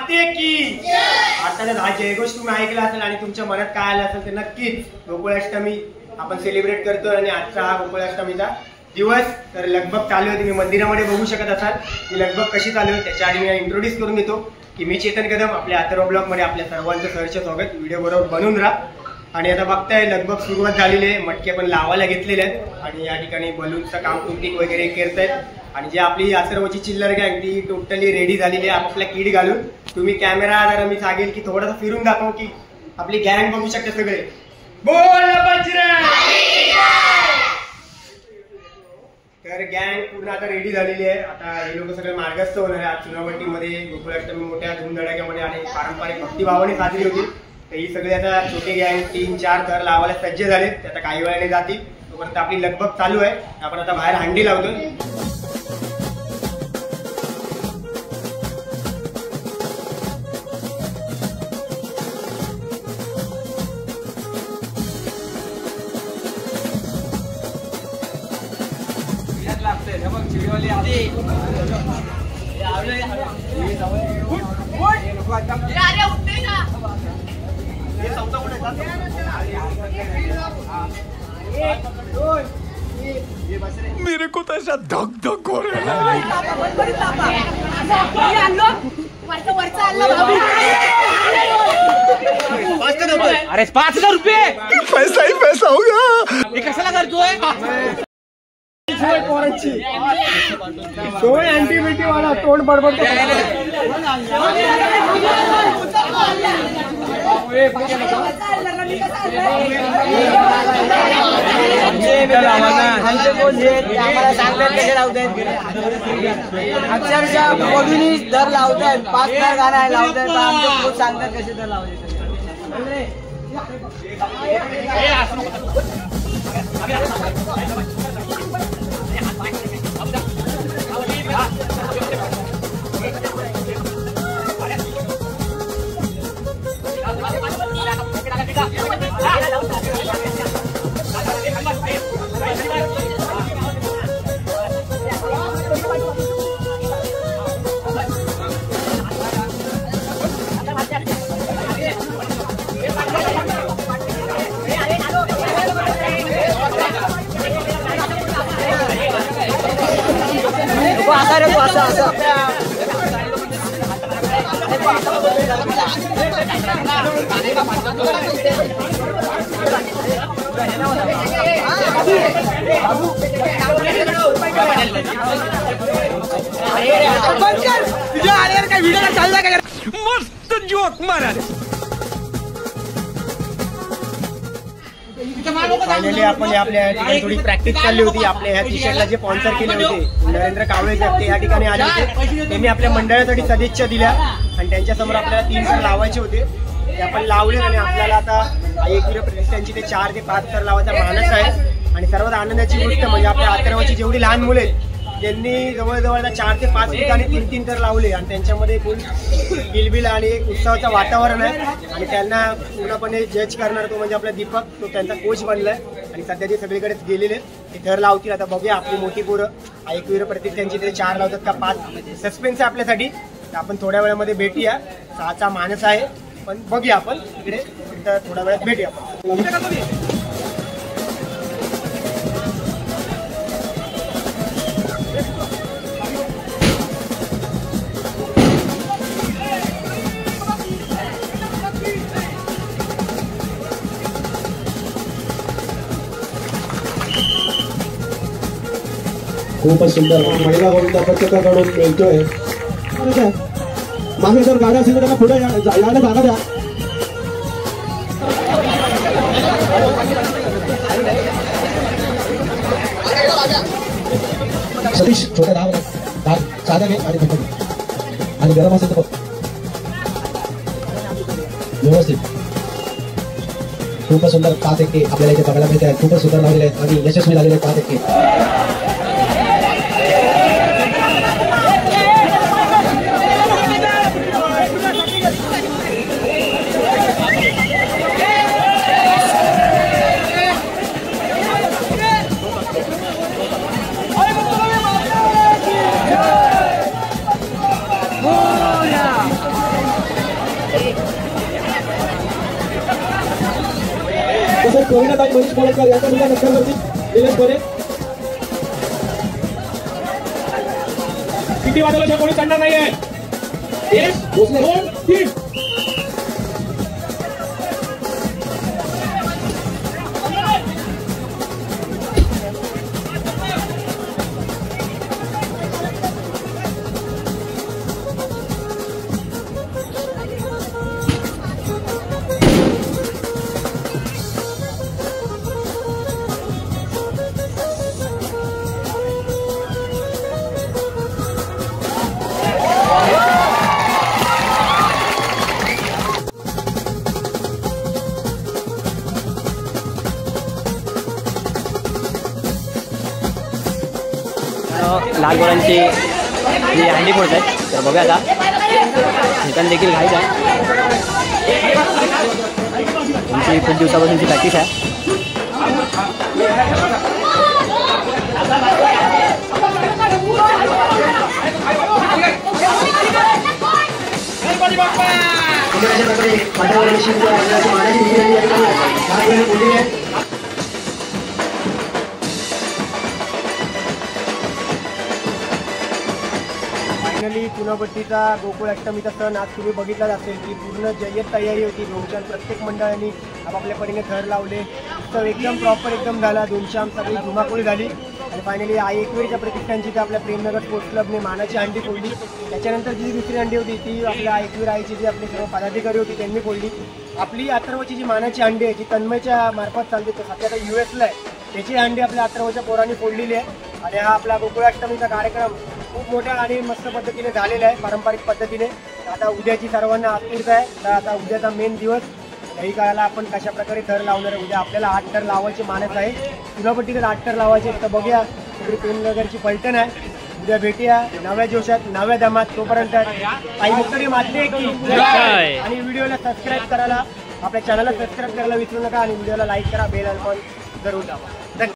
माते की अर्थातच हा जयघोष तुम्ही ऐकला असेल आणि तुमच्या मनात काय आलं असेल ते नक्कीच गोकुळाष्टमी आपण सेलिब्रेट करतो आणि आजचा हा गोकुळाष्टमीचा दिवस तर लगबग चालू आहे. तुम्ही मंदिरामध्ये बघू शकत असाल की लगबग कशी चालू आहे. त्याच्या आधी मी इंट्रोड्यूस करून देतो की मी चेतन कदम आपल्या अथर्व ब्लॉग मध्ये आपल्या सर्वांचं सहर्ष स्वागत. व्हिडिओ बरोबर बनवून राहा. आणि आता बघताय लगबग सुरुवात झालेली आहे. मटके पण लावायला घेतलेले आहेत आणि या ठिकाणी बलूनचं काम कुंटिंग वगैरे करतायत आणि जी आपली अथर्वची चिल्लर गँग ती टोटली रेडी झालेली आहे आपापल्या किट घालून. तुम्ही कॅमेरा जरा मी सांगेल की थोडासा फिरून दाखव की आपली गँग बघू शकते सगळे. बोल बजरंग. तर गँग पूर्ण आता रेडी झालेली आहे. आता हे लोक सगळे मार्गस्थ होणार आहे. आज चुनावटीमध्ये गोकुळाष्टमी मोठ्या धूमधडाक्यामध्ये आणि पारंपरिक भक्तिभावाने साजरी होती. तर ही सगळे आता छोटे गँग 3-4 थर लावायला सज्ज झालेत. ते आता काही वेळाने जातील. तोपर्यंत आपली लगबग चालू आहे. आपण आता बाहेर हंडी लावतोय. मेरे को तो ऐसा धक धक हो रहा है. अरे 5,000 रुपये पैसा ही पैसा होगा. हे कशाला करतोय. सोय अँटीबिटी वाला तोंड बडबड. अक्षरशः मोदींनी दर लावतायत. 5 दर गाणं लावतायत. आमचे खूप सांगतात कसे दर लावले. मस्त जोक मारा. फायनली आपण आपल्या ठिकाणी थोडी प्रॅक्टिस चालली होती. आपल्या ह्या टी शर्टला जे स्पॉन्सर केले होते नरेंद्र कावळे ते या ठिकाणी आले होते. त्यांनी आपल्या मंडळासाठी सदिच्छा दिल्या आणि त्यांच्यासमोर आपल्याला 3 थर लावायचे होते. ते आपण लावले आणि आपल्याला आता 1 किलो प्रतिष्ठानची ते 4 ते 5 थर लावायचा मानस आहे. आणि सर्वात आनंदाची गोष्ट म्हणजे आपल्या अथर्वची जेवढी लहान मुले आहेत त्यांनी जवळजवळ 4 ते 5 ठिकाणी 3-3 थर लावले आणि त्यांच्यामध्ये फुल किलबिल आणि एक उत्साहाचं वातावरण आहे. आणि त्यांना पूर्णपणे जज करणार तो म्हणजे आपला दीपक. तो त्यांचा कोच बनलाय आणि सध्या ते सगळीकडेच गेलेले ते थर लावतील. आता बघूया आपली मोठी पोरं एकवीर प्रतिष्ठानची ते 4 लावतात का 5 सस्पेन्स आहे आपल्यासाठी. तर आपण थोड्या वेळामध्ये भेटूया. 6चा मानस आहे पण बघूया आपण इकडे थोड्या वेळात भेटूया आपण. खूपच सुंदर महिला गोविंद पथकाकडून मिळतोय. मागे जर गाड्या असेल तर त्यांना पुढे यायला जागा द्या. सतीश छोट्या धाव साधा घे आणि आणि गरम असेल तर व्यवस्थित. खूपच सुंदर 5 1 आपल्याला इथे बघायला मिळते. खूपच सुंदर लावलेले आहेत आणि यशस्वी झालेले 5 1. प्रवीणाताई मनीष कोळेकर यांचा मुलगा नक्षलवरती निलेश कोरे. किती वाजवल्याशिवाय कोणी चढणार नाहीये. एक भोसले. 2 3 लाल गोळ्यांची ही हंडी फोडत आहेत. तर बघूया आता निकाल देखील घाईच आहे. तुमची खूप दिवसापासूनची प्रॅक्टिस आहे. फायनली चुनाभट्टीचा गोकुळ अष्टमीचा सण आज तुम्ही बघितलाच असेल की पूर्ण जय्यत तयारी होती. दोनशाम प्रत्येक मंडळांनी आपापल्या परीने थर लावले. तर एकदम प्रॉपर एकदम झाला. दोनशाम सगळी धुमाकूळ झाली आणि फायनली आई एकविरीच्या प्रतिष्ठानची तर आपल्या प्रेमनगर स्पोर्ट्स क्लबने मानाची हंडी फोडली. त्याच्यानंतर जी दुसरी हंडी होती ती आपल्या एकवीर आईची जी आपली सर्व पदाधिकारी होती त्यांनी फोडली. आपली अथर्वची जी मानाची हंडी आहे ती तन्मयच्या मार्फत चालते. तर सध्या आता US ला आहे. त्याची हंडी आपल्या अथर्वच्या पोरांनी फोडलेली आहे. आणि हा आपला गोकुळाष्टमीचा कार्यक्रम खूप मोठ्या आणि मस्त पद्धतीने झालेला आहे पारंपरिक पद्धतीने. आता उद्याची सर्वांना आतुरता आहे. तर आता उद्याचा मेन दिवस काही काळाला आपण कशा प्रकारे थर लावणार आहे. उद्या आपल्याला 8 थर लावायचे मानस आहे. चुनाभट्टीकडे 8 थर लावायचे. तर बघूया सगळी प्रेमनगरची पलटण आहे. उद्या भेटूया नव्या जोशात नव्या दमात. तोपर्यंत काही मुक्तडी मारते की आणि व्हिडिओला सबस्क्राईब करायला आपल्या चॅनलला सबस्क्राईब करायला विसरू नका आणि व्हिडिओला लाईक करा. बेल आयकॉन जरूर दाबा.